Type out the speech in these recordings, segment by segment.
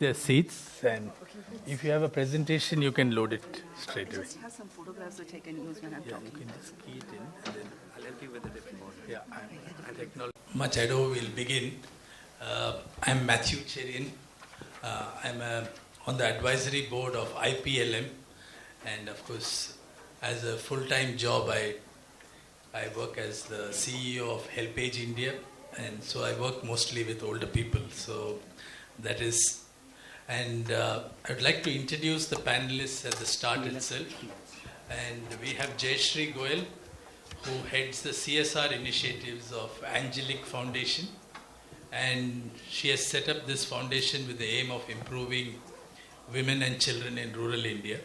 their seats, and if you have a presentation, you can load it straight away. I just have some photographs which I can use when I'm talking. You can just key it in, and then I'll help you with the different order. Yeah, and technology. Much ado, we'll begin. I'm Matthew Cherian. I'm on the advisory board of IPLM, and of course, as a full-time job, I work as the CEO of HelpAge India, and so I work mostly with older people. So that is, and I'd like to introduce the panelists at the start itself. And we have Jayashree Goyal, who heads the CSR initiatives of Angelic Foundation, and she has set up this foundation with the aim of improving women and children in rural India.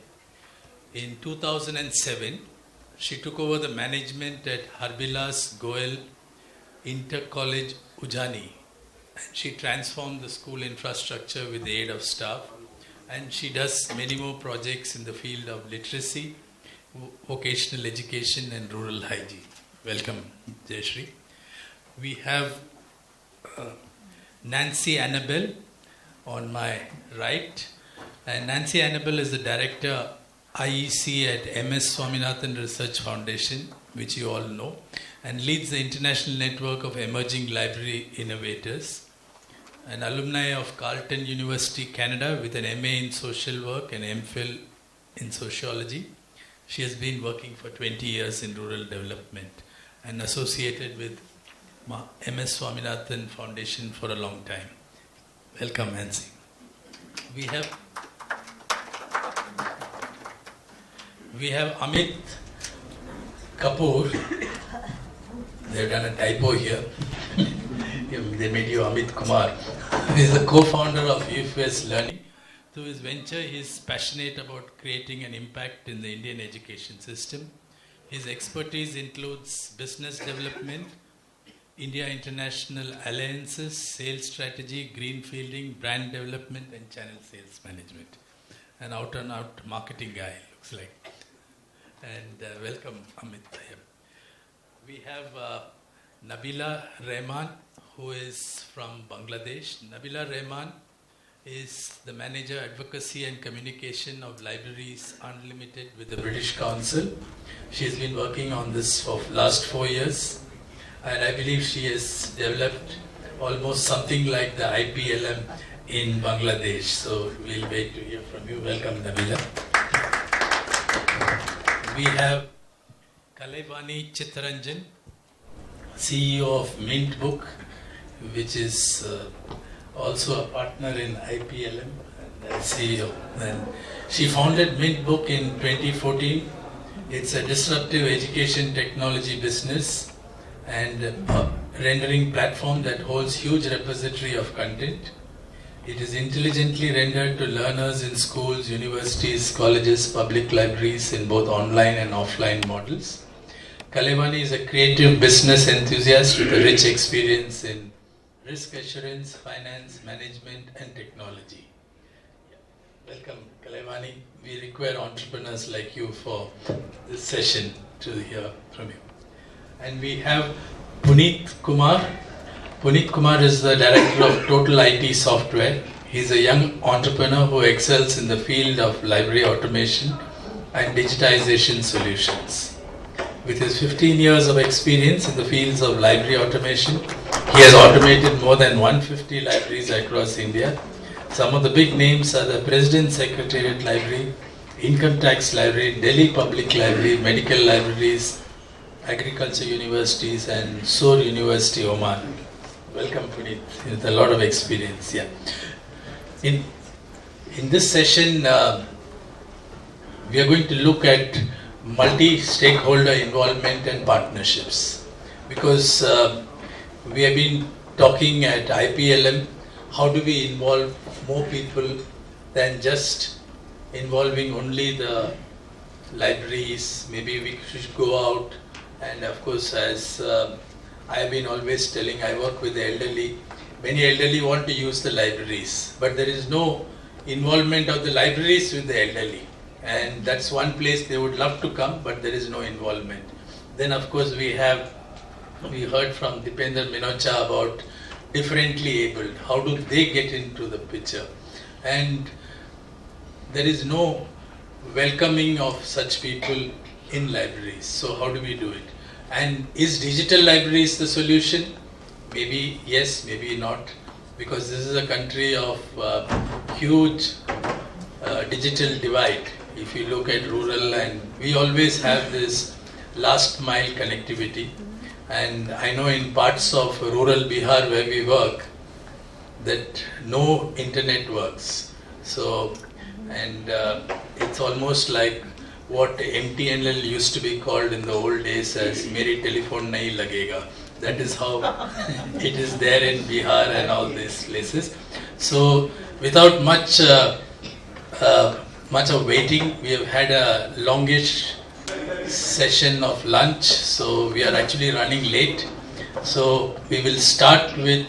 In 2007, she took over the management at Harbilas Goyal Inter-College Ujjani. And she transformed the school infrastructure with the aid of staff. And she does many more projects in the field of literacy, vocational education and rural hygiene. Welcome, Jayashree. We have Nancy Annabelle on my right. And Nancy Annabelle is the director IEC at MS Swaminathan Research Foundation, which you all know, and leads the international network of emerging library innovators. An alumni of Carleton University, Canada, with an MA in social work and MPhil in sociology. She has been working for 20 years in rural development and associated with MS Swaminathan Foundation for a long time. Welcome, Nancy. We have Amit Kapoor. They've done a typo here. They made you Amit Kumar. He is the co-founder of UFS Learning. Through his venture, he is passionate about creating an impact in the Indian education system. His expertise includes business development, India International Alliances, sales strategy, greenfielding, brand development, and channel sales management. An out-and-out marketing guy, looks like. And welcome, Amit. We have Nabila Rehman, who is from Bangladesh. Nabila Rehman is the Manager Advocacy and Communication of Libraries Unlimited with the British Council. She has been working on this for the last 4 years, and I believe she has developed almost something like the IPLM in Bangladesh. So we'll wait to hear from you. Welcome, Nabila. We have Kalevani Chittaranjan, CEO of Mint Book, which is also a partner in IPLM and CEO. And she founded Mint Book in 2014. It's a disruptive education technology business and a rendering platform that holds huge repository of content. It is intelligently rendered to learners in schools, universities, colleges, public libraries in both online and offline models. Kalevani is a creative business enthusiast with a rich experience in risk assurance, finance, management, and technology. Welcome, Kalevani. We require entrepreneurs like you for this session to hear from you. And we have Puneet Kumar. Puneet Kumar is the director of Total IT Software. He's a young entrepreneur who excels in the field of library automation and digitization solutions. With his 15 years of experience in the fields of library automation, he has automated more than 150 libraries across India. Some of the big names are the President's Secretariat Library, Income Tax Library, Delhi Public Library, Medical Libraries, Agriculture Universities, and Soor University, Oman. Welcome, Puneet, with a lot of experience. Yeah. In this session, we are going to look at multi-stakeholder involvement and partnerships, because we have been talking at IPLM, how do we involve more people than just involving only the libraries. Maybe we should go out, and of course, as I have been always telling, I work with the elderly. Many elderly want to use the libraries, but there is no involvement of the libraries with the elderly. And that's one place they would love to come, but there is no involvement. Then of course we heard from Dipender Minocha about differently abled. How do they get into the picture? and there is no welcoming of such people in libraries. So how do we do it? And is digital libraries the solution? Maybe yes, maybe not, because this is a country of huge digital divide. If you look at rural, and we always have this last mile connectivity, and I know in parts of rural Bihar where we work that no internet works. So, and it's almost like what MTNL used to be called in the old days as "Meri telephone nahi lagega." That is how it is there in Bihar and all these places. So, without much of waiting, we have had a longish session of lunch. So we are actually running late. So we will start with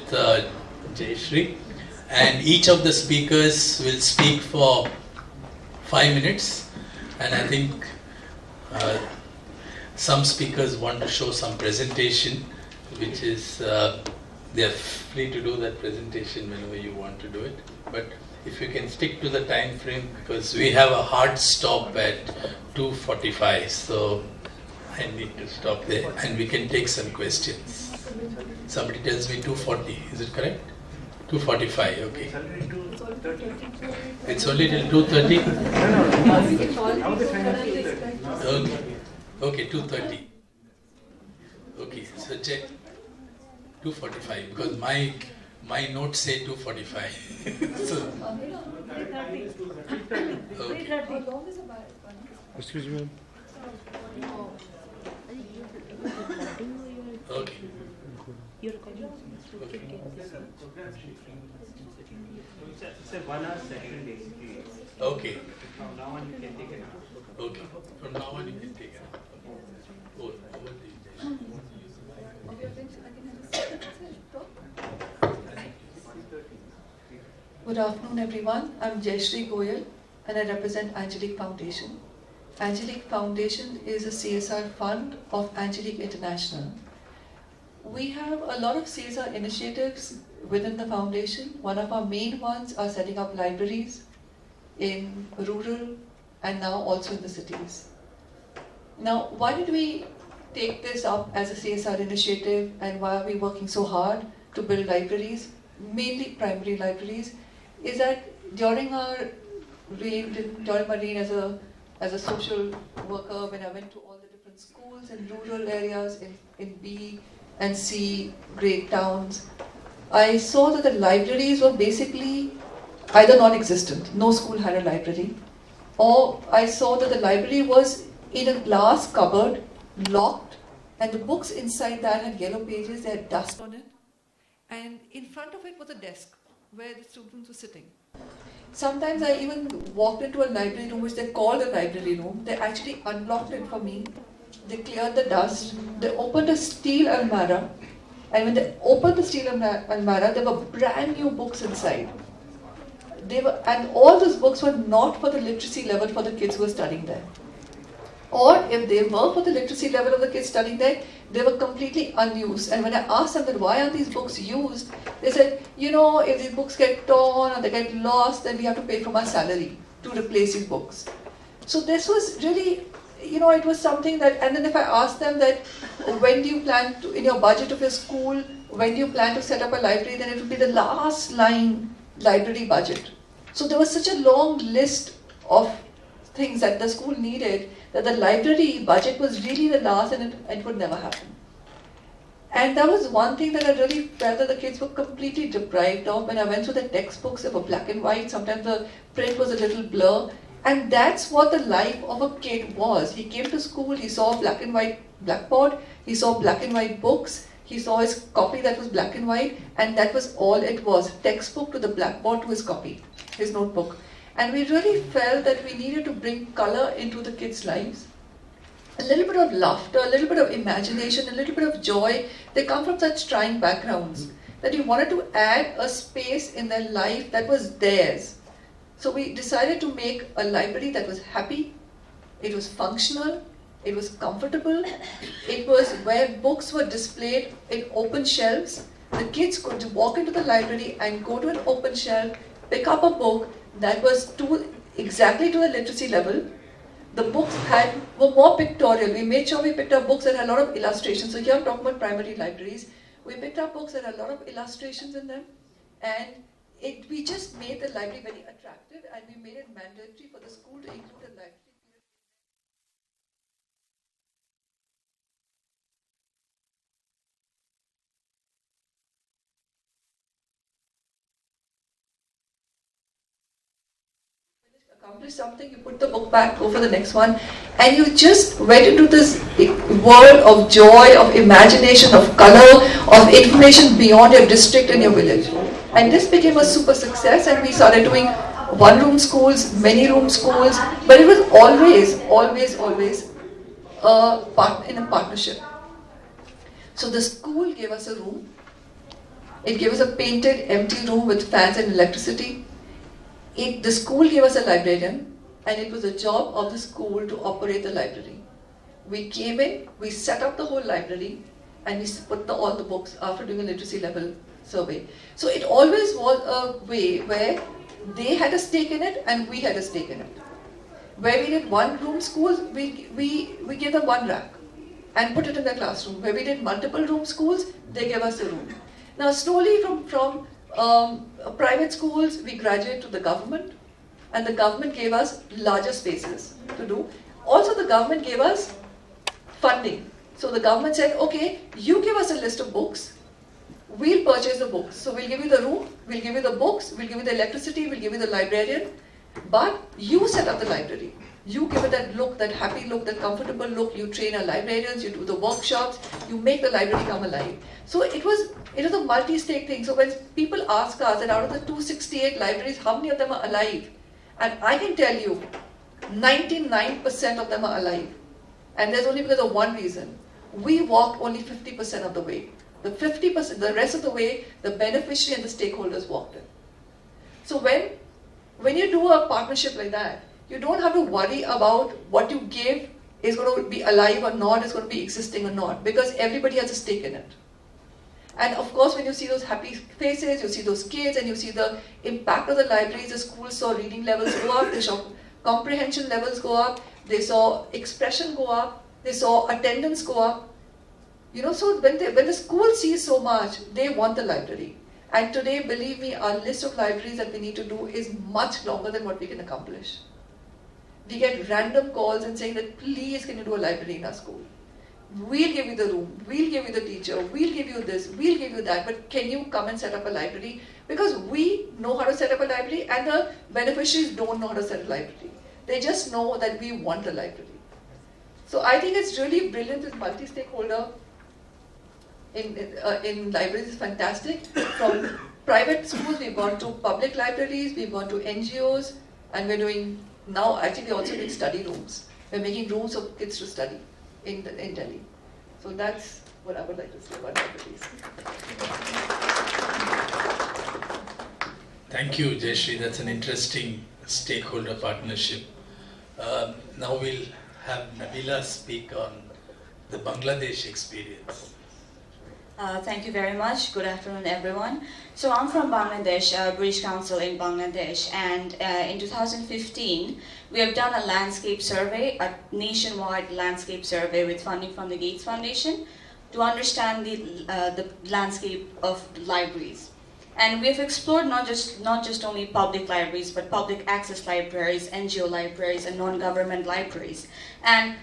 Jayashree, and each of the speakers will speak for 5 minutes. And I think some speakers want to show some presentation, which is they are free to do that presentation whenever you want to do it. But if you can stick to the time frame, because we have a hard stop at 2:45, so I need to stop there, and we can take some questions. Somebody tells me 2:40, is it correct? 2:45, okay. It's only till 2:30? Okay, 2:30. Okay, so check 2:45, because my notes say 2:45. So, okay. Excuse me. Okay. You're recording? Okay. It's a 1 hour session basically. Okay. From now on you can take it out. Okay. From now on you can take it. Over to you. Good afternoon, everyone. I'm Jayashree Goyal, and I represent Angelique Foundation. Angelique Foundation is a CSR fund of Angelique International. We have a lot of CSR initiatives within the foundation. One of our main ones are setting up libraries in rural and now also in the cities. Now, why did we take this up as a CSR initiative, and why are we working so hard to build libraries, mainly primary libraries, is that during my reign as a social worker, when I went to all the different schools in rural areas, in B and C grade towns, I saw that the libraries were basically either non-existent, no school had a library, or I saw that the library was in a glass cupboard, locked, and the books inside that had yellow pages, they had dust on it, and in front of it was a desk where the students were sitting. Sometimes I even walked into a library room, which they called a library room. They actually unlocked it for me. They cleared the dust. They opened a steel almirah. And when they opened the steel almirah, there were brand new books inside. And all those books were not for the literacy level for the kids who were studying there. Or if they were for the literacy level of the kids studying there, they were completely unused. And when I asked them that why aren't these books used, they said, if these books get torn or they get lost, then we have to pay from our salary to replace these books. So this was really, it was something that, and then if I asked them that, when do you plan to, in your budget of your school, when do you plan to set up a library, then it would be the last line library budget. So there was such a long list of things that the school needed, that the library budget was really the last, and it would never happen. And that was one thing that I really felt that the kids were completely deprived of. When I went through the textbooks, they were black and white, sometimes the print was a little blur, and that's what the life of a kid was. He came to school, he saw a black and white blackboard, he saw black and white books, he saw his copy that was black and white, and that was all it was, textbook to the blackboard to his copy, his notebook. And we really felt that we needed to bring color into the kids' lives. A little bit of laughter, a little bit of imagination, a little bit of joy. They come from such trying backgrounds that we wanted to add a space in their life that was theirs. So we decided to make a library that was happy, it was functional, it was comfortable, it was where books were displayed in open shelves. The kids could walk into the library and go to an open shelf, pick up a book, that was exactly to the literacy level. The books were more pictorial. We made sure we picked up books that had a lot of illustrations. So here I'm talking about primary libraries. We picked up books that had a lot of illustrations in them, and we just made the library very attractive, and we made it mandatory for the school to include a library. Accomplish something, you put the book back, go for the next one, and you just went into this world of joy, of imagination, of color, of information beyond your district and your village. And this became a super success, and we started doing one-room schools, many-room schools, but it was always in a partnership. So the school gave us a room. It gave us a painted, empty room with fans and electricity. The school gave us a librarian, and it was the job of the school to operate the library. We came in, we set up the whole library, and we put all the books after doing a literacy level survey. So it always was a way where they had a stake in it and we had a stake in it. Where we did one-room schools, we gave them one rack and put it in their classroom. Where we did multiple room schools, they gave us a room. Now slowly from private schools, we graduated to the government, and the government gave us larger spaces to do. Also, the government gave us funding. So the government said, okay, you give us a list of books, we'll purchase the books. So we'll give you the room, we'll give you the books, we'll give you the electricity, we'll give you the librarian, but you set up the library. You give it that look, that happy look, that comfortable look. You train our librarians, you do the workshops, you make the library come alive. So it was a multi-stake thing. So when people ask us that out of the 268 libraries, how many of them are alive? And I can tell you, 99% of them are alive. And there's only because of one reason. We walked only 50% of the way. The 50%, the rest of the way, the beneficiary and the stakeholders walked it. So when you do a partnership like that, you don't have to worry about what you give is going to be alive or not, is going to be existing or not, because everybody has a stake in it. And of course, when you see those happy faces, you see those kids, and you see the impact of the libraries, the schools saw reading levels go up, they saw comprehension levels go up, they saw expression go up, they saw attendance go up. You know, so when the school sees so much, they want the library. And today, believe me, our list of libraries that we need to do is much longer than what we can accomplish. We get random calls and saying that, please, can you do a library in our school? We'll give you the room, we'll give you the teacher, we'll give you this, we'll give you that, but can you come and set up a library? Because we know how to set up a library, and the beneficiaries don't know how to set a library. They just know that we want a library. So I think it's really brilliant. This multi-stakeholder in libraries is fantastic. From private schools, we've gone to public libraries, we've gone to NGOs, and we're doing, now actually we're also doing study rooms. We're making rooms for kids to study in Delhi. So that's what I would like to say about libraries. Thank you, Jayashree. That's an interesting stakeholder partnership. Now we'll have Nabila speak on the Bangladesh experience. Thank you very much. Good afternoon, everyone. So I'm from Bangladesh, British Council in Bangladesh, and in 2015, we have done a landscape survey, a nationwide landscape survey with funding from the Gates Foundation to understand the landscape of libraries. And we have explored not just only public libraries, but public access libraries, NGO libraries, and non-government libraries. And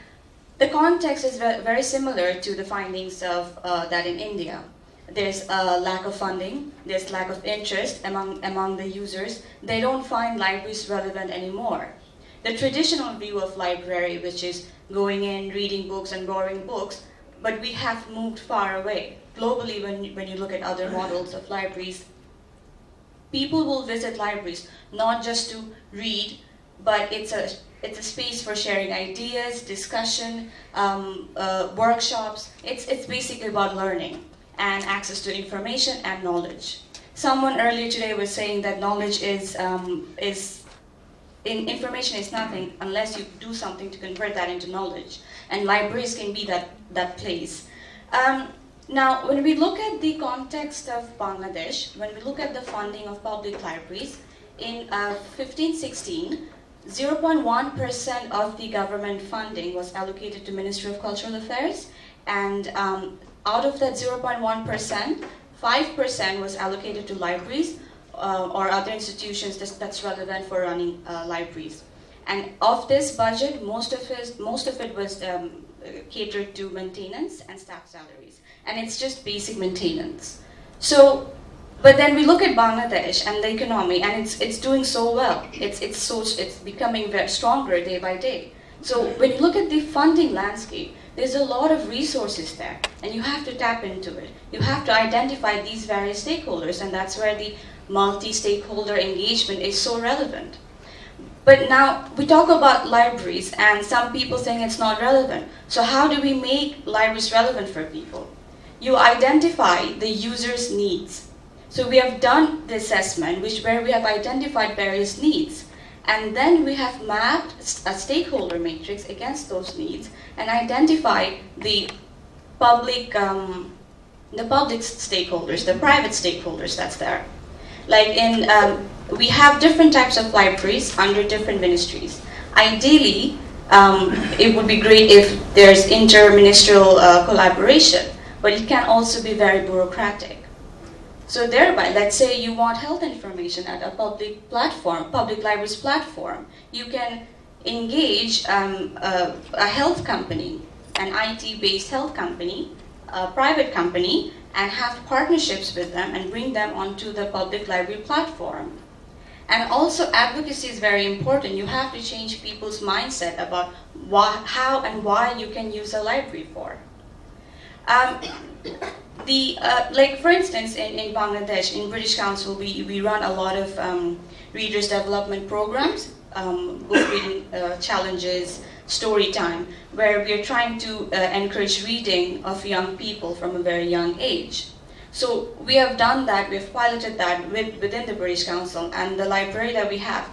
the context is very similar to the findings of that in India. There's a lack of funding, there's lack of interest among the users. They don't find libraries relevant anymore. The traditional view of library, which is going in, reading books and borrowing books, but we have moved far away. Globally, when you look at other models of libraries, people will visit libraries not just to read, but it's a space for sharing ideas, discussion, workshops. It's basically about learning and access to information and knowledge. Someone earlier today was saying that knowledge information is nothing unless you do something to convert that into knowledge, and libraries can be that place. Now, when we look at the context of Bangladesh, when we look at the funding of public libraries, in 15-16, 0.1% of the government funding was allocated to Ministry of Cultural Affairs, and out of that 0.1%, 5% was allocated to libraries or other institutions that's relevant for running libraries. And of this budget, most of it was catered to maintenance and staff salaries, and it's just basic maintenance. So, but then we look at Bangladesh and the economy, and it's doing so well. It's becoming very stronger day by day. So when you look at the funding landscape, there's a lot of resources there, and you have to tap into it. You have to identify these various stakeholders, and that's where the multi-stakeholder engagement is so relevant. But now we talk about libraries, and some people think it's not relevant. So how do we make libraries relevant for people? You identify the user's needs. So we have done the assessment, where we have identified various needs, and then we have mapped a stakeholder matrix against those needs and identified the public stakeholders, the private stakeholders that's there. Like we have different types of libraries under different ministries. Ideally, it would be great if there's inter-ministerial collaboration, but it can also be very bureaucratic. So thereby, let's say you want health information at a public platform, public libraries platform, you can engage a health company, an IT-based health company, a private company, and have partnerships with them and bring them onto the public library platform. And also advocacy is very important. You have to change people's mindset about how and why you can use a library for. Like for instance, in Bangladesh, in British Council, we run a lot of readers development programs, book reading challenges, story time, where we are trying to encourage reading of young people from a very young age. So we have done that, we've piloted that within the British Council, and the library that we have,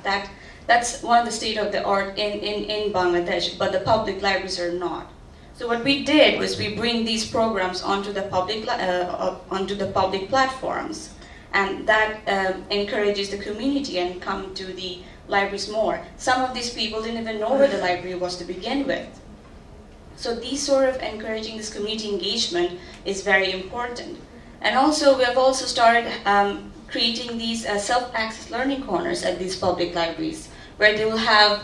that's one of the state of the art in Bangladesh, but the public libraries are not. So what we did was we bring these programs onto the public platforms, and that encourages the community and come to the libraries more. Some of these people didn't even know where the library was to begin with. So these sort of encouraging this community engagement is very important. And also we have also started creating these self-access learning corners at these public libraries, where they will have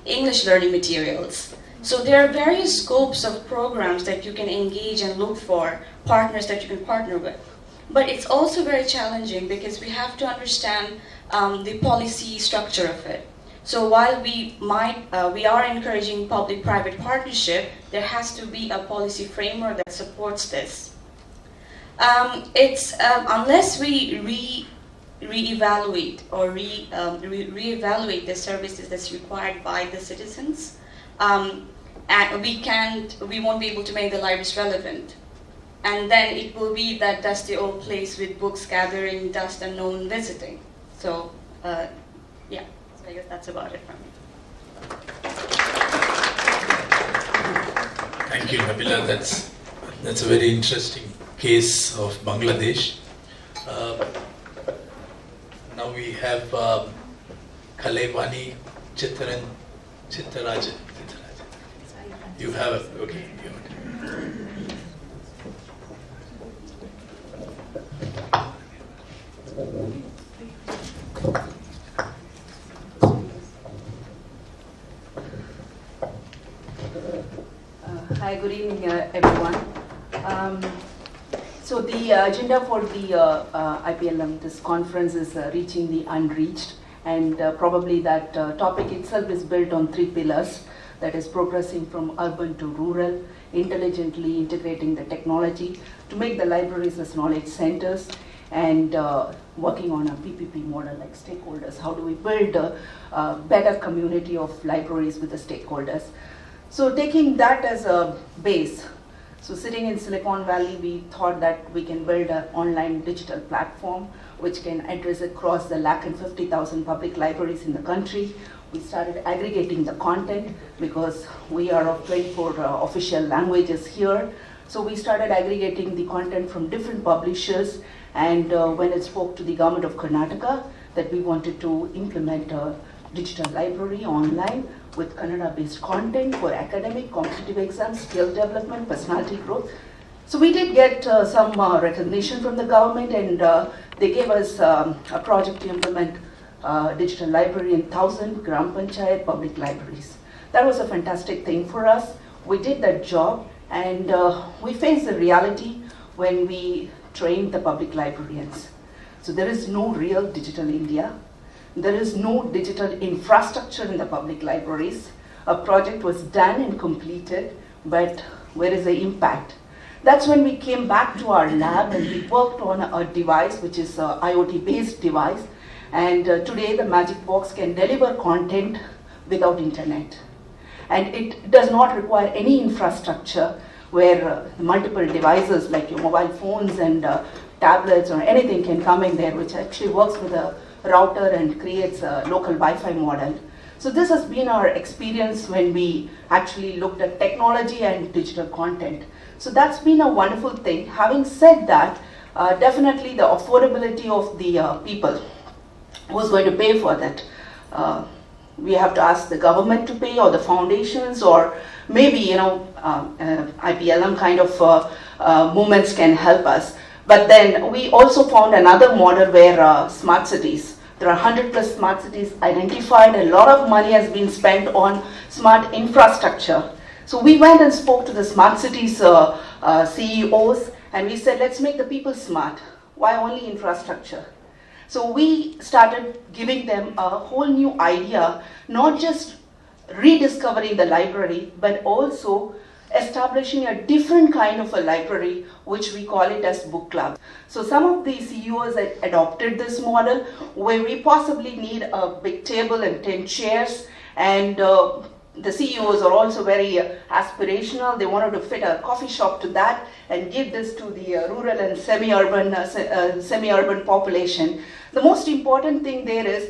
English learning materials. So there are various scopes of programs that you can engage and look for, partners that you can partner with. But it's also very challenging because we have to understand the policy structure of it. So while we are encouraging public-private partnership, there has to be a policy framework that supports this. Unless we reevaluate or reevaluate the services that's required by the citizens, and we won't be able to make the libraries relevant. And then it will be that dusty old place with books gathering dust and no one visiting. So, yeah, so I guess that's about it from me. Thank you, Nabila. That's a very interesting case of Bangladesh. Now we have Kalaibani Chittarajan. You have it. Okay. You have it. Hi, good evening, everyone. So the agenda for the IPLM, this conference, is reaching the unreached, and probably that topic itself is built on 3 pillars. That is progressing from urban to rural, intelligently integrating the technology to make the libraries as knowledge centers, and working on a PPP model like stakeholders. How do we build a better community of libraries with the stakeholders? So taking that as a base, so sitting in Silicon Valley, we thought that we can build an online digital platform which can address across the 150,000 public libraries in the country. We started aggregating the content because we are of 24 official languages here. So we started aggregating the content from different publishers, and when it spoke to the government of Karnataka, that we wanted to implement a digital library online with Kannada-based content for academic, competitive exams, skill development, personality growth. So we did get some recognition from the government, and they gave us a project to implement digital library in 1,000 Gram Panchayat public libraries. That was a fantastic thing for us. We did that job, and we faced the reality when we trained the public librarians. So there is no real digital India. There is no digital infrastructure in the public libraries. A project was done and completed, but where is the impact? That's when we came back to our lab and we worked on a device which is an IoT-based device. And today the Magic Box can deliver content without internet. And it does not require any infrastructure where multiple devices like your mobile phones and tablets or anything can come in there, which actually works with a router and creates a local Wi-Fi model. So this has been our experience when we actually looked at technology and digital content. So that's been a wonderful thing. Having said that, definitely the affordability of the people, who's going to pay for that? We have to ask the government to pay, or the foundations, or maybe IPLM kind of movements can help us. But then we also found another model where smart cities. There are 100 plus smart cities identified. A lot of money has been spent on smart infrastructure. So we went and spoke to the smart cities CEOs, and we said, let's make the people smart. Why only infrastructure? So we started giving them a whole new idea, not just rediscovering the library, but also establishing a different kind of a library, which we call it as book club. So some of the CEOs adopted this model, where we possibly need a big table and 10 chairs, and the CEOs are also very aspirational. They wanted to fit a coffee shop to that and give this to the rural and semi-urban population. The most important thing there is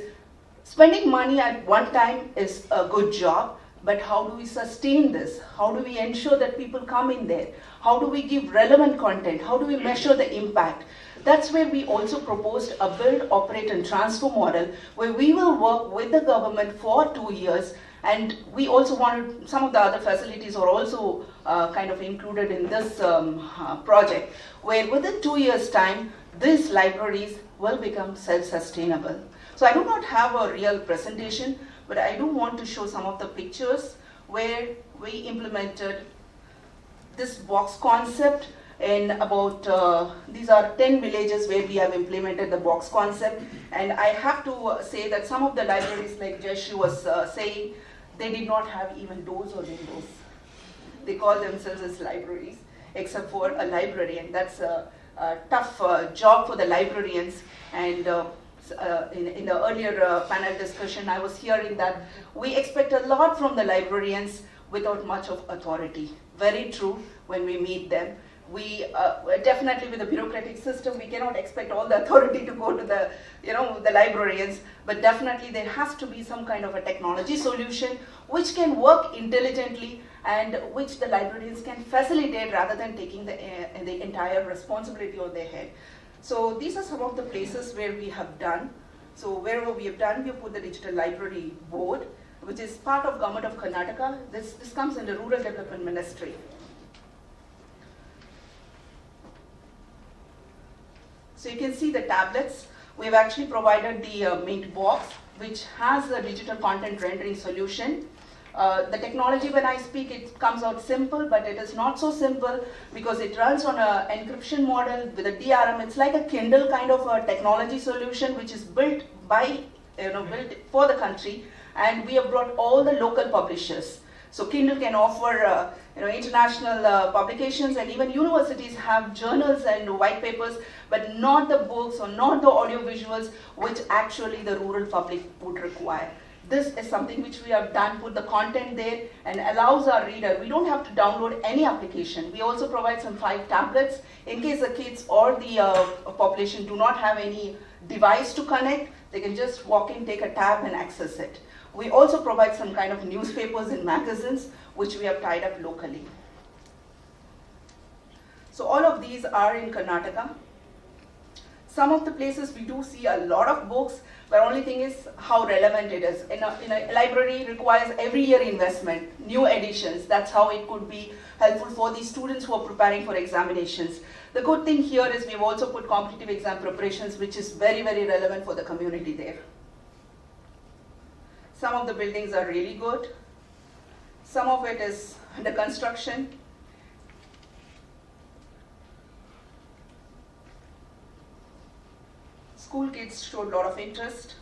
spending money at one time is a good job, but how do we sustain this? How do we ensure that people come in there? How do we give relevant content? How do we measure the impact? That's where we also proposed a build, operate and transfer model, where we will work with the government for 2 years. And we also wanted, some of the other facilities are also kind of included in this project, where within 2 years' time, these libraries will become self-sustainable. So I do not have a real presentation, but I do want to show some of the pictures where we implemented this box concept in about, these are 10 villages where we have implemented the box concept. And I have to say that some of the libraries, like Jayashree was saying, they did not have even doors or windows. They call themselves as libraries, except for a library, and that's a tough job for the librarians. And in the earlier panel discussion, I was hearing that we expect a lot from the librarians without much of authority. Very true when we meet them. We definitely, with the bureaucratic system, we cannot expect all the authority to go to the, the librarians, but definitely there has to be some kind of a technology solution which can work intelligently and which the librarians can facilitate rather than taking the entire responsibility on their head. So these are some of the places where we have done. So wherever we have done, we have put the Digital Library Board, which is part of Government of Karnataka. This comes in the Rural Development Ministry. So you can see the tablets. We've actually provided the Mint box, which has a digital content rendering solution. The technology, when I speak, it comes out simple, but it is not so simple because it runs on an encryption model with a DRM. It's like a Kindle kind of a technology solution, which is built by, built for the country, and we have brought all the local publishers. So Kindle can offer international publications, and even universities have journals and white papers, but not the books or not the audio visuals which actually the rural public would require. This is something which we have done, put the content there, and allows our reader. We don't have to download any application. We also provide some 5 tablets in case the kids or the population do not have any device to connect. They can just walk in, take a tab and access it. We also provide some kind of newspapers and magazines which we have tied up locally. So all of these are in Karnataka. Some of the places we do see a lot of books, but only thing is how relevant it is. In a library requires every year investment, new editions. That's how it could be helpful for these students who are preparing for examinations. The good thing here is we've also put competitive exam preparations, which is very, very relevant for the community there. Some of the buildings are really good. Some of it is under construction. School kids showed a lot of interest.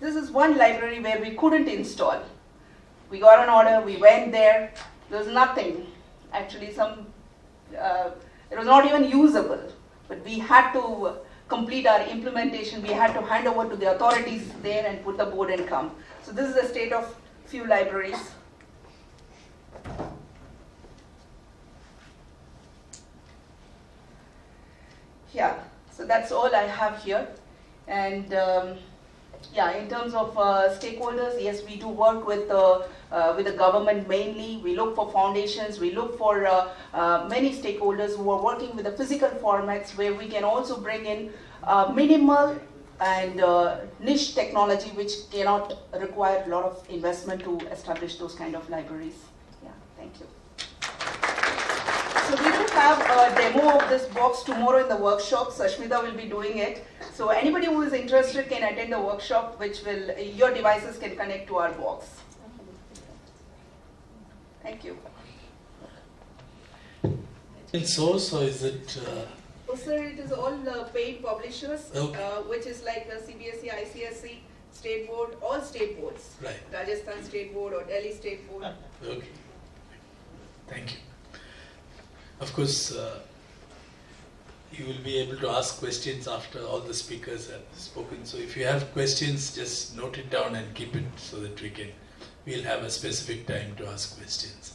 This is one library where we couldn't install. We got an order, we went there, there was nothing. Actually, it was not even usable, but we had to complete our implementation. We had to hand over to the authorities there and put the board and come. So this is the state of few libraries. Yeah, so that's all I have here. And yeah, in terms of stakeholders, yes, we do work with the government mainly. We look for foundations. We look for many stakeholders who are working with the physical formats where we can also bring in minimal and niche technology which cannot require a lot of investment to establish those kind of libraries. Yeah, thank you. So we will have a demo of this box tomorrow in the workshop. Sashmita will be doing it. So anybody who is interested can attend the workshop, which will, your devices can connect to our box. Thank you. In source, or is it? Oh, sir, it is all paid publishers, Okay. which is like the CBSE, ICSE, State Board, all state boards. Right. Rajasthan State Board or Delhi State Board. Okay. Thank you. Of course, you will be able to ask questions after all the speakers have spoken. So if you have questions, just note it down and keep it so that we'll have a specific time to ask questions.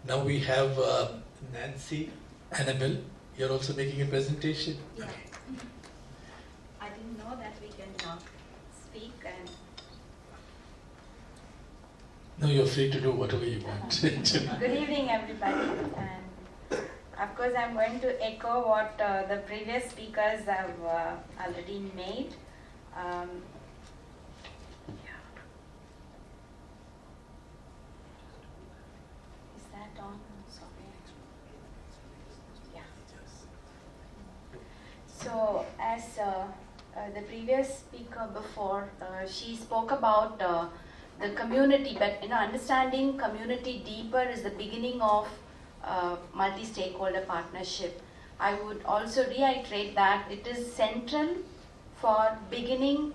Now we have Nancy, Annabelle. You're also making a presentation? Yeah. Okay. I didn't know that we can speak and No, you're free to do whatever you want. good evening everybody, and of course I'm going to echo what the previous speakers have already made. Is that on? Sorry. Yeah. So as the previous speaker before, she spoke about the community, but understanding community deeper is the beginning of multi-stakeholder partnership. I would also reiterate that it is central for beginning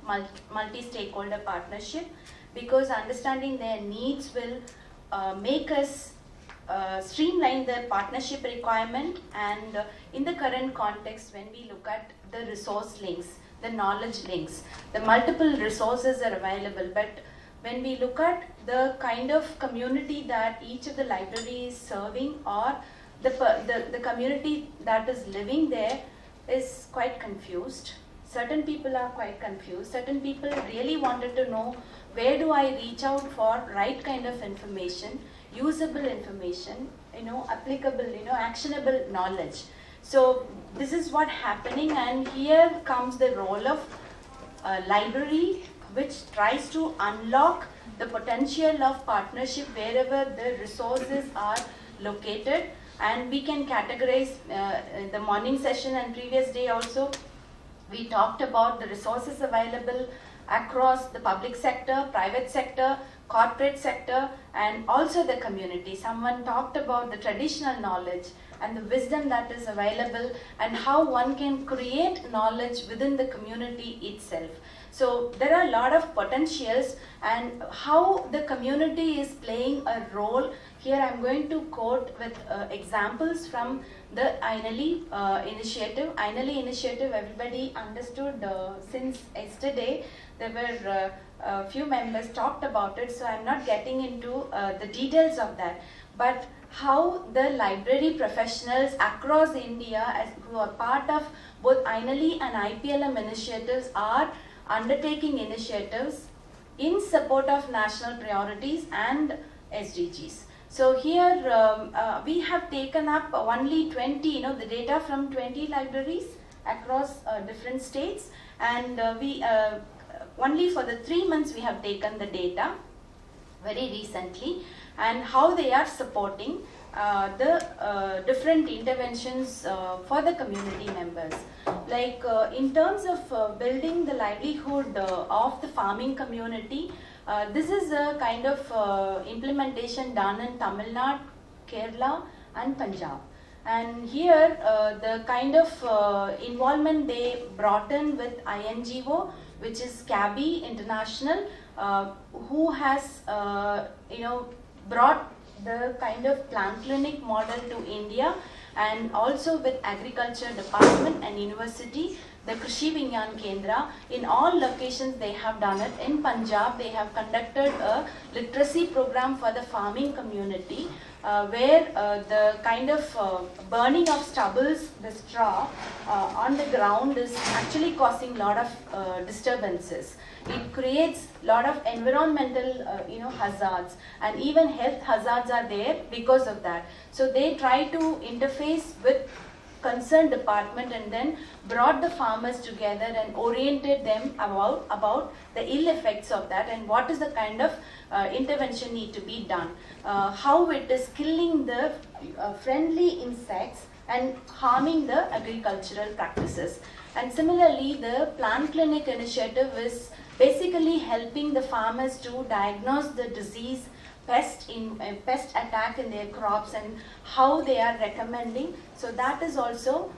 multi-stakeholder partnership, because understanding their needs will make us streamline the partnership requirement. And in the current context, when we look at the resource links, the knowledge links, the multiple resources are available, but when we look at the kind of community that each of the library is serving, or the community that is living there is quite confused. Certain people are quite confused. Certain people really wanted to know, where do I reach out for right kind of information, usable information, applicable, actionable knowledge. So this is what happening, and here comes the role of library, which tries to unlock the potential of partnership wherever the resources are located. And we can categorize in the morning session and previous day also, we talked about the resources available across the public sector, private sector, corporate sector, and also the community. Someone talked about the traditional knowledge and the wisdom that is available, and how one can create knowledge within the community itself. So there are a lot of potentials, and how the community is playing a role. Here I'm going to quote with examples from the INALI initiative. INALI initiative, everybody understood since yesterday. There were a few members talked about it, so I'm not getting into the details of that. But how the library professionals across India, who are part of both INALI and IPLM initiatives, are undertaking initiatives in support of national priorities and SDGs. So here we have taken up only 20, the data from 20 libraries across different states, and we only for the 3 months we have taken the data very recently, and how they are supporting the different interventions for the community members. Like in terms of building the livelihood of the farming community, this is a kind of implementation done in Tamil Nadu, Kerala and Punjab. And here the kind of involvement they brought in with INGO, which is CABI International, who has brought the kind of plant clinic model to India, and also with Agriculture Department and University, the Krishi Vigyan Kendra. In all locations they have done it. In Punjab they have conducted a literacy program for the farming community, where the kind of burning of stubbles, the straw on the ground is actually causing a lot of disturbances. It creates a lot of environmental hazards, and even health hazards are there because of that. So they try to interface with concerned department and then brought the farmers together and oriented them about the ill effects of that and what is the kind of intervention need to be done, how it is killing the friendly insects and harming the agricultural practices. And similarly, the plant clinic initiative is basically helping the farmers to diagnose the disease, pest attack in their crops, and how they are recommending. So that is also,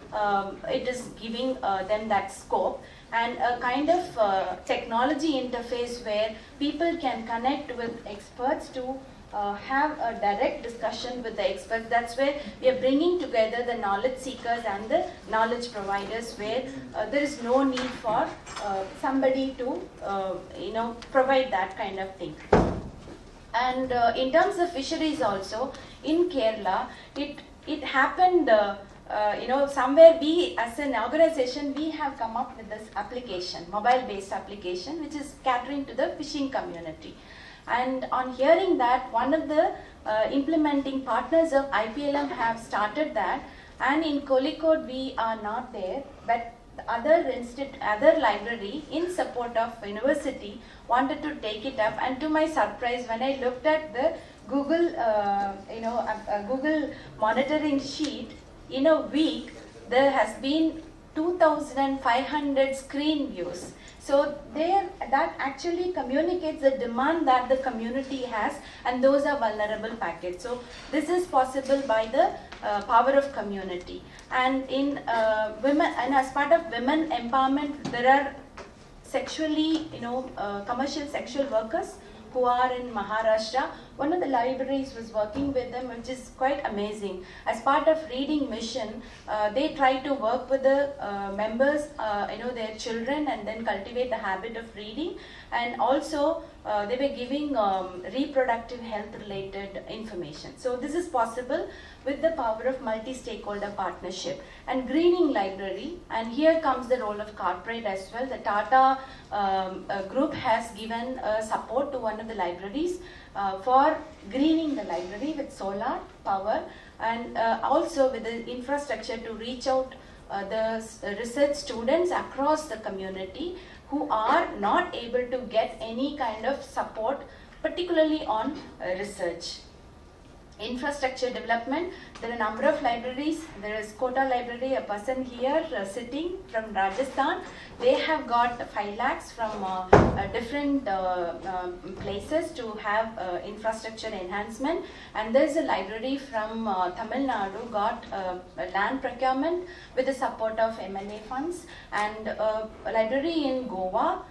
it is giving them that scope, and a kind of technology interface where people can connect with experts to have a direct discussion with the experts. That's where we are bringing together the knowledge seekers and the knowledge providers, where there is no need for somebody to provide that kind of thing. And in terms of fisheries also, in Kerala, it happened, somewhere we as an organization, we have come up with this application, mobile-based application, which is catering to the fishing community. And on hearing that, one of the implementing partners of IPLM have started that, and in Kozhikode we are not there, but other library in support of university wanted to take it up. And to my surprise, when I looked at the Google, Google monitoring sheet, in a week there has been 2,500 screen views. So that actually communicates the demand that the community has, and those are vulnerable packets. So this is possible by the power of community. And in women, and as part of women empowerment, there are sexually, commercial sexual workers who are in Maharashtra. One of the libraries was working with them, which is quite amazing. As part of reading mission, they try to work with the members, their children, and then cultivate the habit of reading. And also, they were giving reproductive health related information. So this is possible with the power of multi-stakeholder partnership. And greening library, and here comes the role of corporate as well. The Tata group has given support to one of the libraries for greening the library with solar power, and also with the infrastructure to reach out the research students across the community who are not able to get any kind of support, particularly on research. Infrastructure development, there are a number of libraries. There is Kota Library, a person here sitting from Rajasthan. They have got 5 lakhs from different places to have infrastructure enhancement. And there is a library from Tamil Nadu, got land procurement with the support of MLA funds. And a library in Goa,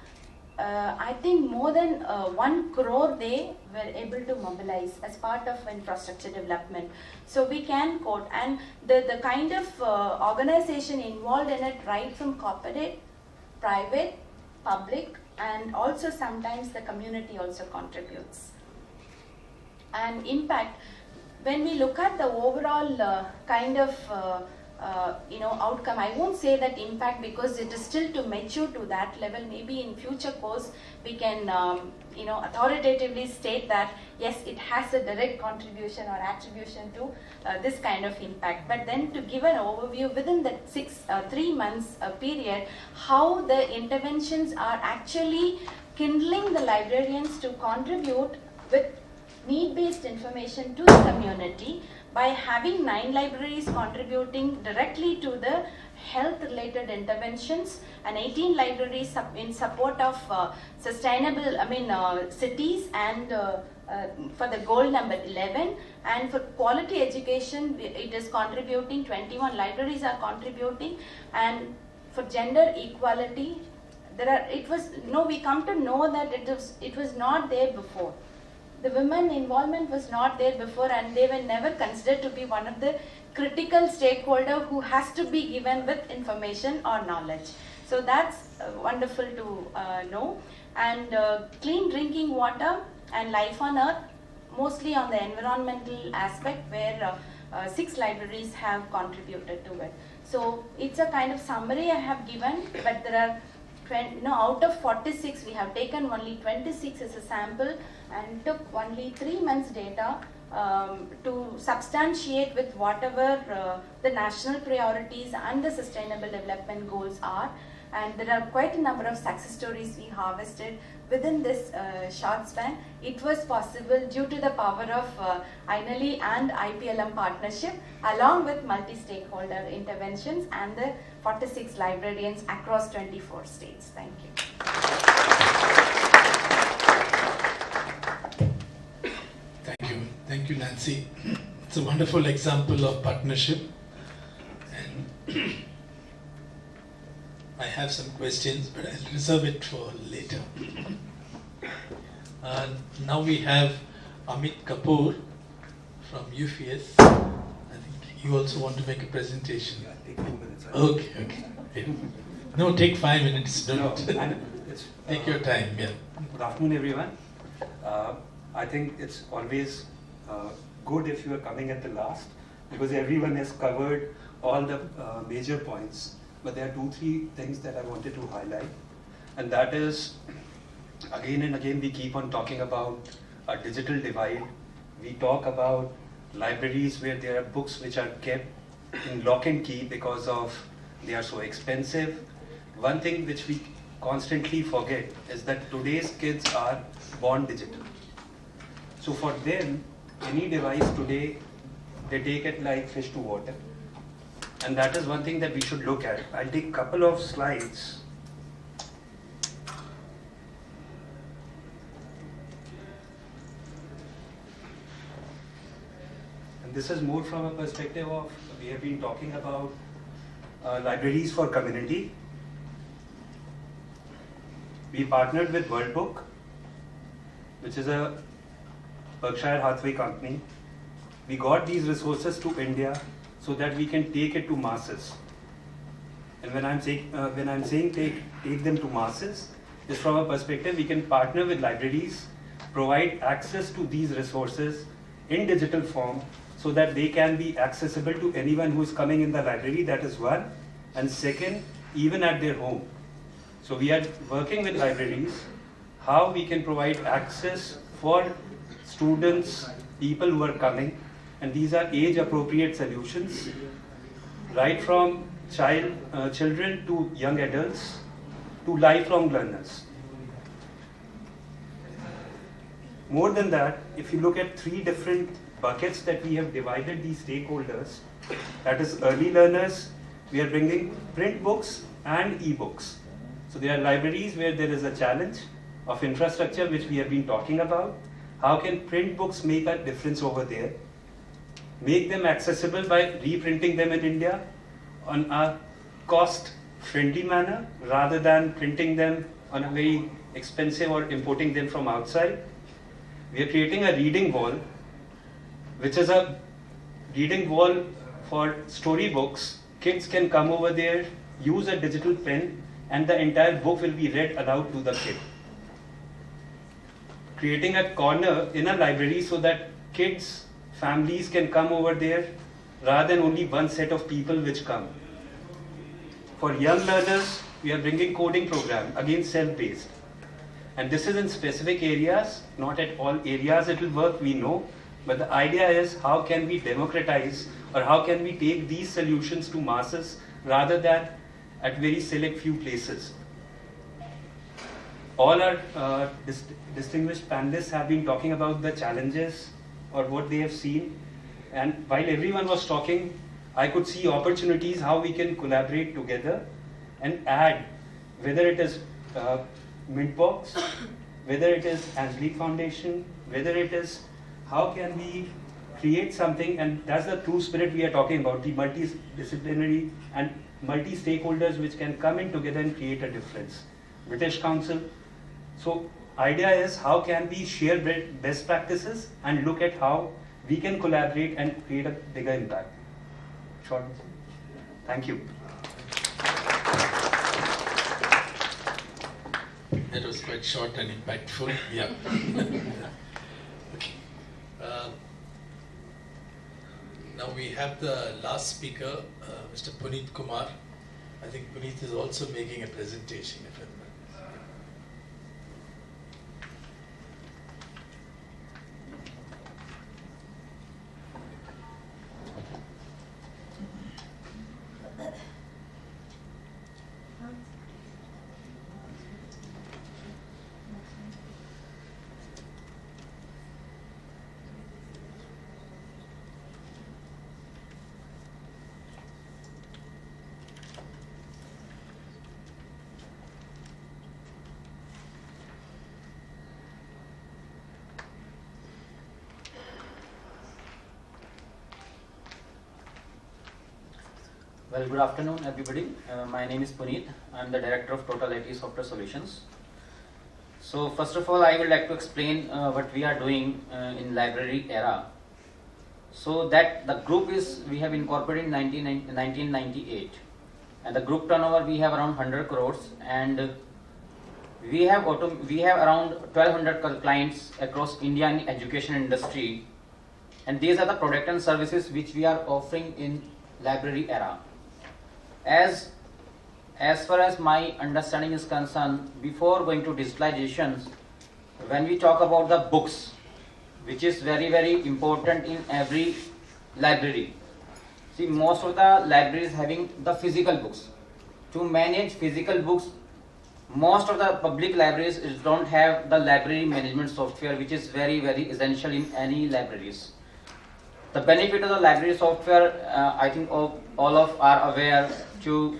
I think more than 1 crore they were able to mobilize as part of infrastructure development. So we can quote, and the kind of organization involved in it, right from corporate, private, public, and also sometimes the community also contributes. And impact, when we look at the overall kind of outcome. I won't say that impact because it is still to mature to that level. Maybe in future course we can authoritatively state that yes, it has a direct contribution or attribution to this kind of impact. But then to give an overview within that 3 months period, how the interventions are actually kindling the librarians to contribute with need-based information to the community by having 9 libraries contributing directly to the health-related interventions and 18 libraries in support of sustainable, cities and for the goal number 11, and for quality education it is contributing, 21 libraries are contributing, and for gender equality we come to know that it was not there before. The women involvement was not there before, and they were never considered to be one of the critical stakeholder who has to be given with information or knowledge. So that's wonderful to know. And clean drinking water and life on earth, mostly on the environmental aspect, where 6 libraries have contributed to it. So it's a kind of summary I have given, but there are out of 46, we have taken only 26 as a sample and took only 3 months data to substantiate with whatever the national priorities and the sustainable development goals are. And there are quite a number of success stories we harvested within this short span. It was possible due to the power of INALI and IPLM partnership, along with multi-stakeholder interventions and the 46 librarians across 24 states. Thank you. Thank you, Nancy. It's a wonderful example of partnership. And I have some questions, but I'll reserve it for later. Now we have Amit Kapoor from UPS. I think you also want to make a presentation. Yeah, take 2 minutes. Okay. Yeah. No, take 5 minutes. Don't. Take your time. Yeah. Good afternoon, everyone. I think it's always good if you are coming at the last, because everyone has covered all the major points. But there are 2-3 things that I wanted to highlight, and that is, again and again we keep on talking about a digital divide. We talk about libraries where there are books which are kept in lock and key because of they are so expensive. One thing which we constantly forget is that today's kids are born digital. So for them, any device today, they take it like fish to water. And that is one thing that we should look at. I'll take a couple of slides. And this is more from a perspective of, we have been talking about libraries for community. We partnered with World Book, which is a Berkshire Hathaway company. We got these resources to India so that we can take it to masses. And when I'm saying take them to masses, is from a perspective we can partner with libraries, provide access to these resources in digital form so that they can be accessible to anyone who is coming in the library. That is one. And second, even at their home. So we are working with libraries, how we can provide access for students, people who are coming, and these are age-appropriate solutions, right from children to young adults to lifelong learners. More than that, if you look at 3 different buckets that we have divided these stakeholders, that is early learners, we are bringing print books and e-books. So there are libraries where there is a challenge of infrastructure which we have been talking about. How can print books make a difference over there? Make them accessible by reprinting them in India on a cost-friendly manner rather than printing them on a very expensive or importing them from outside. We are creating a reading wall, which is a reading wall for storybooks. Kids can come over there, use a digital pen, and the entire book will be read aloud to the kid. Creating a corner in a library so that kids, families can come over there, rather than only one set of people which come. For young learners, we are bringing coding program, again self-based. And this is in specific areas, not at all areas it will work, we know. But the idea is how can we democratize or how can we take these solutions to masses rather than at very select few places. All our distinguished panelists have been talking about the challenges or what they have seen. And while everyone was talking, I could see opportunities how we can collaborate together and add, whether it is Mintbox, whether it is Angelique Foundation, whether it is how can we create something, and that's the true spirit we are talking about, the multidisciplinary and multi-stakeholders which can come in together and create a difference. British Council. So idea is how can we share best practices and look at how we can collaborate and create a bigger impact. Short. Thank you. That was quite short and impactful. Yeah. Okay. Now we have the last speaker, Mr. Puneet Kumar. I think Puneet is also making a presentation. If I'm Well, good afternoon, everybody. My name is Puneet. I am the Director of Total IT Software Solutions. So, first of all, I would like to explain what we are doing in library era. So, that the group is, we have incorporated in 1998. And the group turnover, we have around 100 crores. And we have around 1200 clients across India in education industry. And these are the products and services which we are offering in library era. As far as my understanding is concerned, before going to digitalization, when we talk about the books, which is very, very important in every library. See, most of the libraries having the physical books. To manage physical books, most of the public libraries don't have the library management software, which is very, very essential in any libraries. The benefit of the library software, I think all of are aware to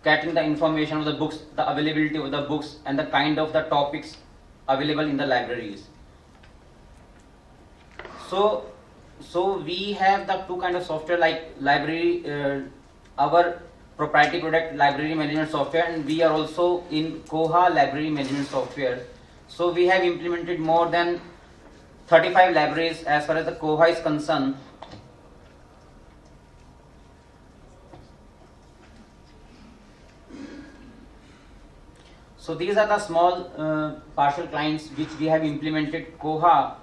getting the information of the books, the availability of the books, and the kind of the topics available in the libraries. So we have the two kind of software like library, our proprietary product library management software, and we are also in Koha library management software. So we have implemented more than 35 libraries as far as the Koha is concerned. So these are the small partial clients which we have implemented Koha.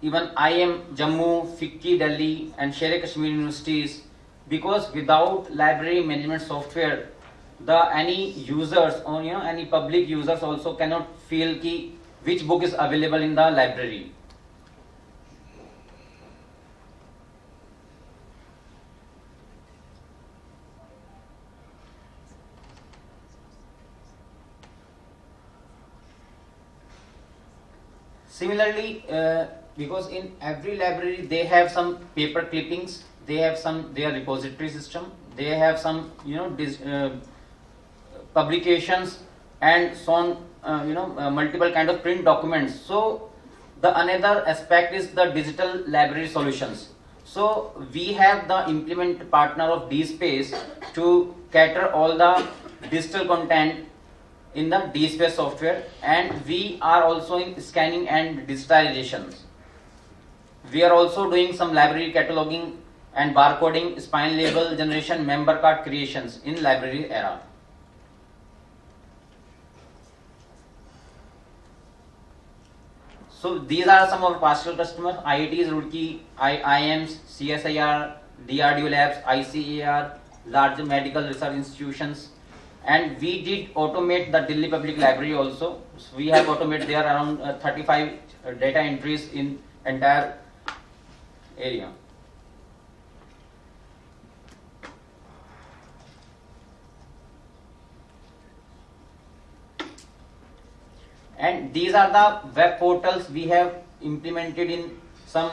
Even IIM Jammu, FICCI Delhi and Sher Kashmir universities, because without library management software, any users or any public users also cannot feel which book is available in the library. Similarly, because in every library they have some paper clippings, they have their repository system, they have some publications and so on, multiple kind of print documents. So the another aspect is the digital library solutions. So we have the implement partner of DSpace to cater all the digital content in the DSpace software, and we are also in scanning and digitalizations. We are also doing some library cataloging and barcoding, spine label generation, member card creations in library era. So these are some of our partial customers: IITs Roorkee, IIMs, CSIR, DRDO labs, ICAR, large medical research institutions, and we did automate the Delhi Public Library also. So we have automated there around 35 data entries in entire area. And these are the web portals we have implemented in some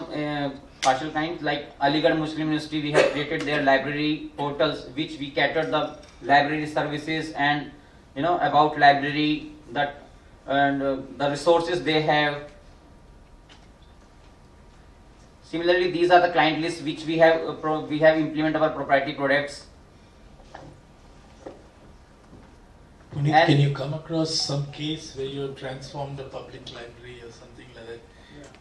partial kinds, like Aligarh Muslim University. We have created their library portals, which we cater the library services and about library, that and the resources they have. Similarly, these are the client lists which we have implemented our proprietary products. Puneet, can you come across some case where you have transformed a public library or something like that?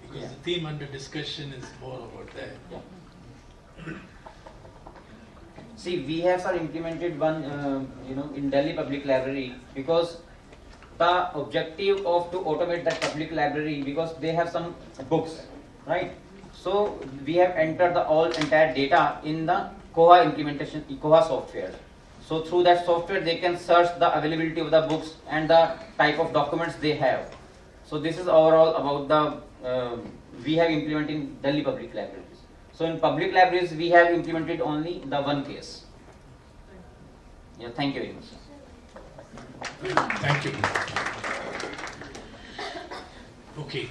Because the theme under discussion is more about that. Yeah. See, we have implemented one, in Delhi Public Library, because the objective of to automate that public library, because they have some books, right? So we have entered the entire data in the Koha implementation, Koha software. So through that software, they can search the availability of the books and the type of documents they have. So this is overall about the we have implemented in Delhi Public Libraries. So in public libraries, we have implemented only the one case. Yeah, thank you very much. Thank you. Okay.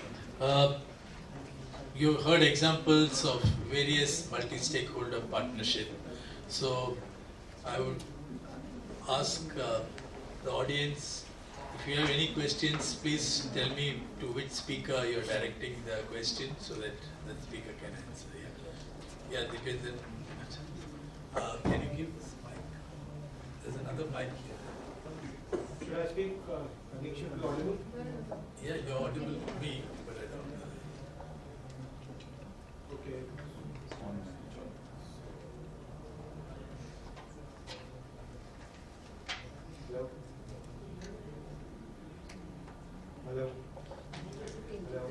You heard examples of various multi-stakeholder partnership. So I would ask the audience, if you have any questions, please tell me to which speaker you're directing the question so that the speaker can answer. Yeah, Dipendra. Can you give this mic? There's another mic here. Should I speak? I think should be audible. Yeah, you're audible to me, but I don't know. Okay. Hello. Hello. Hello.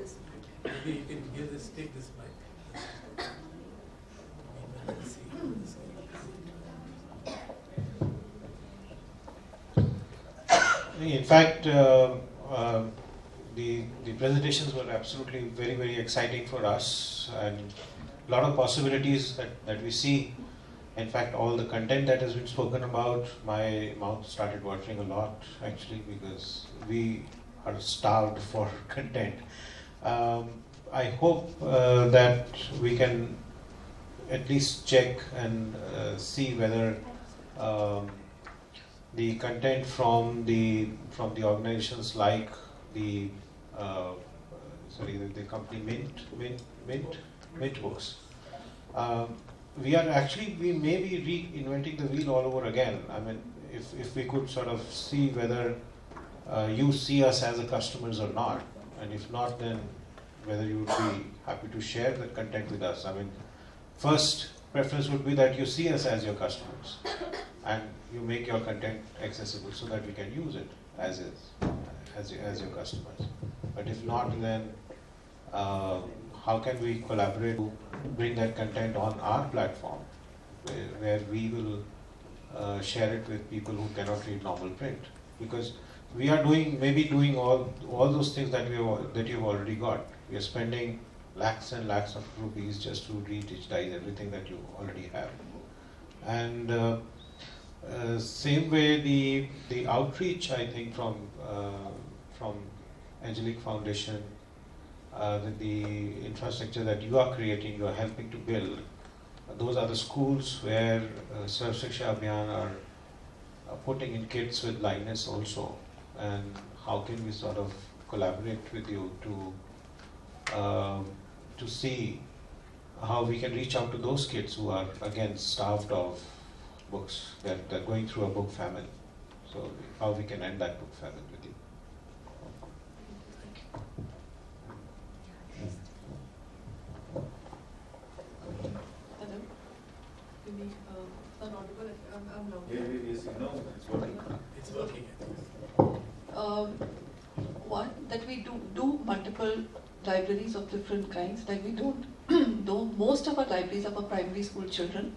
Maybe you can give this, take this mic. Let's see. In fact, the presentations were absolutely very, very exciting for us, and a lot of possibilities that we see. In fact, all the content that has been spoken about, my mouth started watering a lot actually, because we are starved for content. I hope that we can at least check and see whether the content from the organizations like the company Mint Books. We may be reinventing the wheel all over again. I mean, if we could sort of see whether you see us as a customers or not, and if not, then whether you would be happy to share that content with us. I mean, first preference would be that you see us as your customers, and you make your content accessible so that we can use it as your customers. But if not, then how can we collaborate to bring that content on our platform, where we will share it with people who cannot read normal print? Because we are doing all those things that you've already got. We are spending lakhs and lakhs of rupees just to re-digitize everything that you already have. And same way, the outreach, I think, from Angelic Foundation, the infrastructure that you are creating, you are helping to build. Those are the schools where Sarv Shiksha Abhiyan are putting in kids with blindness also. And how can we sort of collaborate with you to see how we can reach out to those kids who are again starved of books, that they're going through a book famine. So how we can end that book famine with you. Hello? Maybe not audible. I'm loud. Yes, no, it's working. It's working. One, that we do multiple libraries of different kinds. Like we don't, most of our libraries are for primary school children,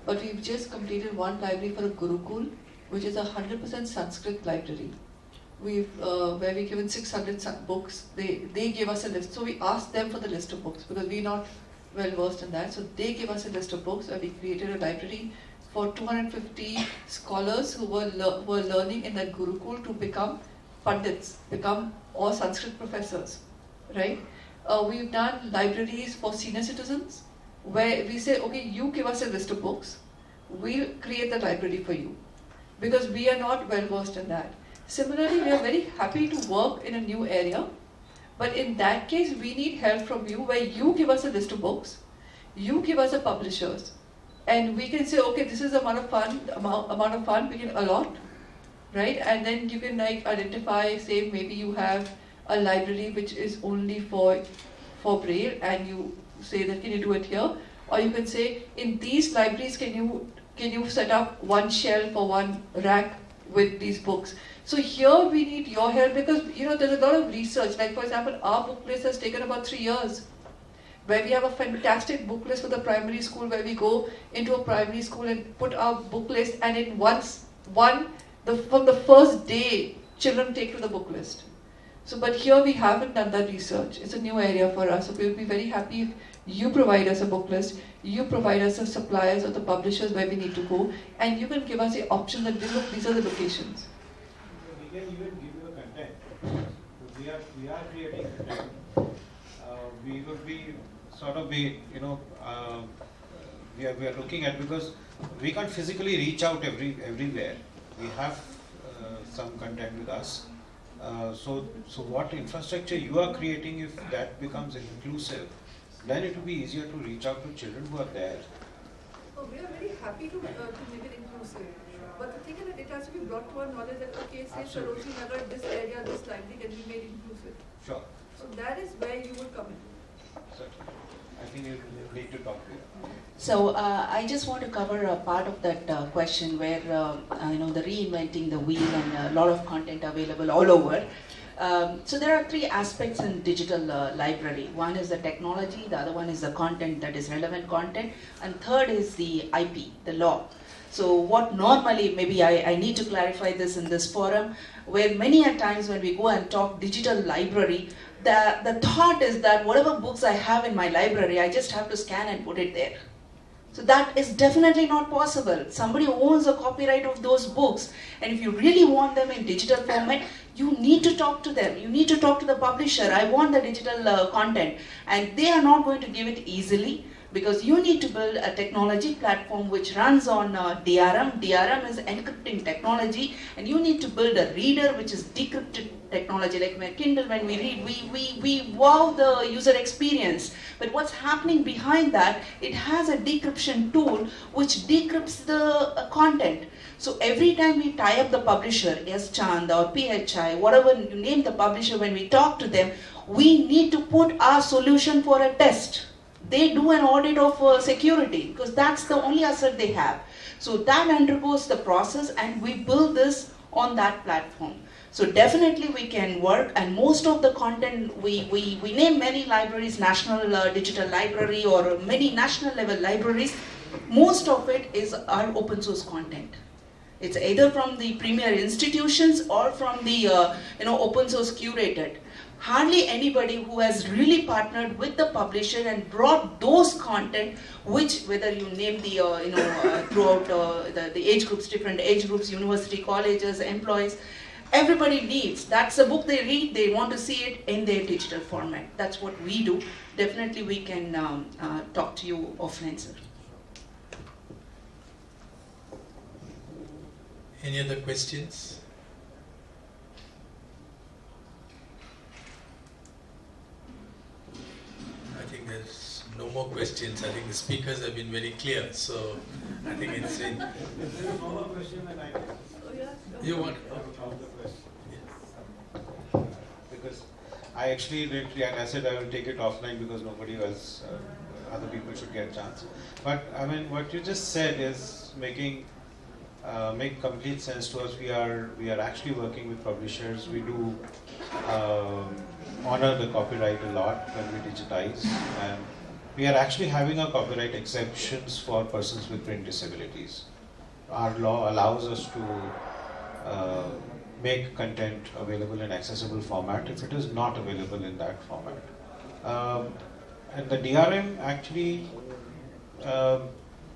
but we've just completed one library for a Gurukul, which is a 100% Sanskrit library. Where we given 600 books. They gave us a list. So we asked them for the list of books because we're not well versed in that. So they gave us a list of books, and we created a library for 250 scholars who were learning in that Gurukul to become pandits, or Sanskrit professors, right? We've done libraries for senior citizens where we say, okay, you give us a list of books, we'll create the library for you because we are not well versed in that. Similarly, we are very happy to work in a new area, but in that case, we need help from you where you give us a list of books, you give us the publishers, and we can say, okay, this is the amount of fund we can allot, right? And then you can like identify, say maybe you have a library which is only for Braille, and you say that can you do it here, or you can say in these libraries can you set up one shelf or one rack with these books. So here we need your help because there's a lot of research. Like for example, our book list has taken about 3 years, where we have a fantastic book list for the primary school, where we go into a primary school and put our book list, and in from the first day, children take to the book list. So, but here we haven't done that research. It's a new area for us. So we will be very happy if you provide us a book list, you provide us the suppliers or the publishers where we need to go, and you can give us the option that look, these are the locations. We can even give you a content. We are creating content. We would be we are looking at, because we can't physically reach out everywhere. We have some content with us. So what infrastructure you are creating, if that becomes inclusive, then it will be easier to reach out to children who are there. Oh, we are very happy to make it inclusive. But the thing is that it has to be brought to our knowledge that, okay, say Sarojini Nagar, this area, this library can be made inclusive. Sure. So that is where you would come in. Certainly. I think you need to talk to you. So I just want to cover a part of that question where the reinventing the wheel and a lot of content available all over. So there are 3 aspects in digital library. One is the technology, the other one is the content, that is relevant content, and third is the IP, the law. So what normally, maybe I need to clarify this in this forum, where many a times when we go and talk digital library, the thought is that whatever books I have in my library, I just have to scan and put it there. So that is definitely not possible. Somebody owns a copyright of those books, and if you really want them in digital format, you need to talk to them. You need to talk to the publisher. I want the digital content, and they are not going to give it easily, because you need to build a technology platform which runs on DRM. DRM is encrypting technology, and you need to build a reader which is decrypted technology. Like my Kindle, when we read, we wow the user experience. But what's happening behind that, it has a decryption tool which decrypts the content. So every time we tie up the publisher, S. Chand or PHI, whatever you name the publisher, when we talk to them, we need to put our solution for a test. They do an audit of security, because that's the only asset they have. So that undergoes the process, and we build this on that platform. So definitely we can work, and most of the content, we name many libraries, National Digital Library or many national level libraries. Most of it is our open source content. It's either from the premier institutions or from the open source curated. Hardly anybody who has really partnered with the publisher and brought those content, which whether you name the throughout the age groups, different age groups, university, colleges, employees, everybody needs. That's a book they read. They want to see it in their digital format. That's what we do. Definitely, we can talk to you offline, sir. Any other questions? I think there's no more questions. I think the speakers have been very clear. So I think it's in. If there is no more question, then I can. You want? Because I actually did, and I said I will take it offline because nobody else, other people should get a chance. But I mean, what you just said is make complete sense to us. We are actually working with publishers. We do honor the copyright a lot when we digitize, and we are actually having a copyright exceptions for persons with print disabilities. Our law allows us to make content available in accessible format if it is not available in that format. And the DRM actually,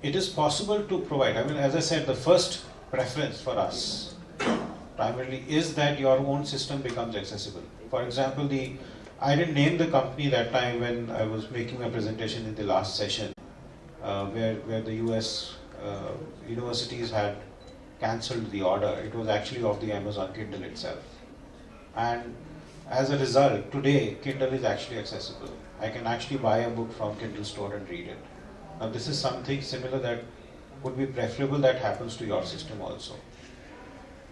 it is possible to provide. I mean, as I said, the first preference for us primarily is that your own system becomes accessible. For example, I didn't name the company that time when I was making a presentation in the last session, where the US universities had cancelled the order. It was actually of the Amazon Kindle itself. And as a result, today Kindle is actually accessible. I can actually buy a book from Kindle store and read it. Now this is something similar that would be preferable that happens to your system also.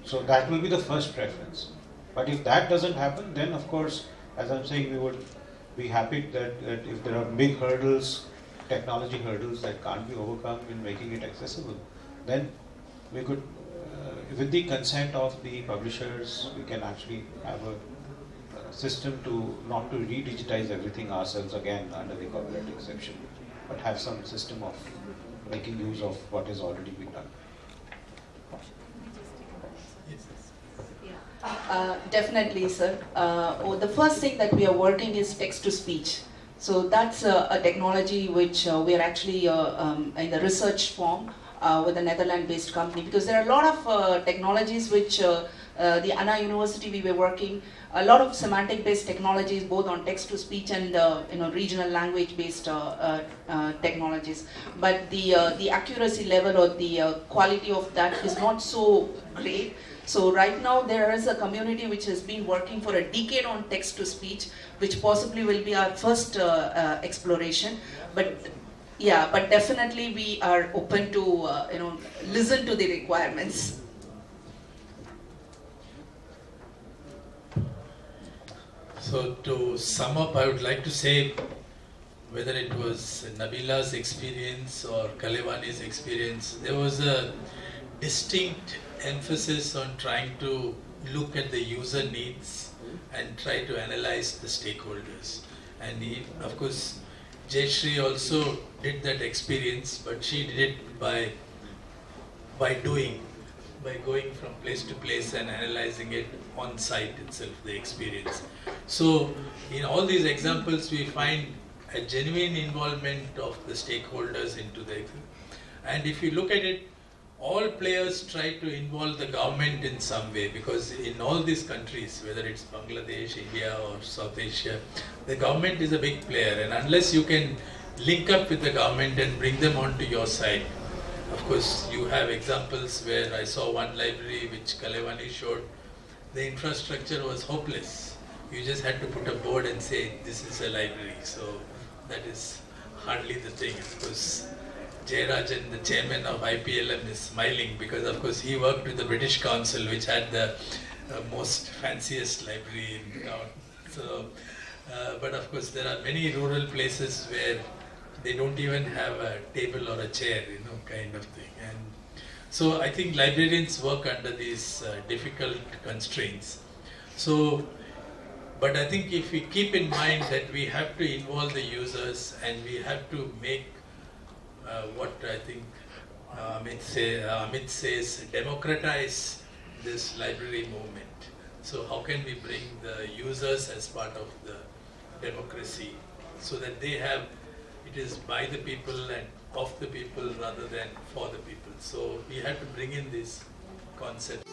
So that will be the first preference. But if that doesn't happen, then of course, as I'm saying, we would be happy that if there are big hurdles, technology hurdles that can't be overcome in making it accessible, then we could, with the consent of the publishers, we can actually have a system to not to re-digitize everything ourselves again under the copyright exception, but have some system of making use of what has already been done. Definitely, sir. The first thing that we are working is text-to-speech. So that's a technology which we are actually in the research form with a Netherlands-based company, because there are a lot of technologies which the Anna University we were working, a lot of semantic-based technologies both on text-to-speech and regional language-based technologies. But the accuracy level or the quality of that is not so great. So right now there is a community which has been working for a decade on text-to-speech, which possibly will be our first exploration. But yeah, but definitely we are open to listen to the requirements. So to sum up, I would like to say, whether it was Nabila's experience or Kalevani's experience, there was a distinct emphasis on trying to look at the user needs and try to analyze the stakeholders. And of course, Jayashree also did that experience, but she did it by going from place to place and analyzing it on site itself, the experience. So in all these examples, we find a genuine involvement of the stakeholders into the, and if you look at it, all players try to involve the government in some way, because in all these countries, whether it's Bangladesh, India or South Asia, the government is a big player, and unless you can link up with the government and bring them onto your side. Of course, you have examples where I saw one library which Kalevani showed, the infrastructure was hopeless. You just had to put a board and say, this is a library. So that is hardly the thing. Of course, Jayarajan, the chairman of IPLM, is smiling because, of course, he worked with the British Council, which had the most fanciest library in town. So, but of course, there are many rural places where they don't even have a table or a chair, kind of thing. And so I think librarians work under these difficult constraints. So, but I think if we keep in mind that we have to involve the users and we have to make what I think Amit says, democratize this library movement. So how can we bring the users as part of the democracy so that they have, it is by the people and of the people rather than for the people. So we have to bring in this concept.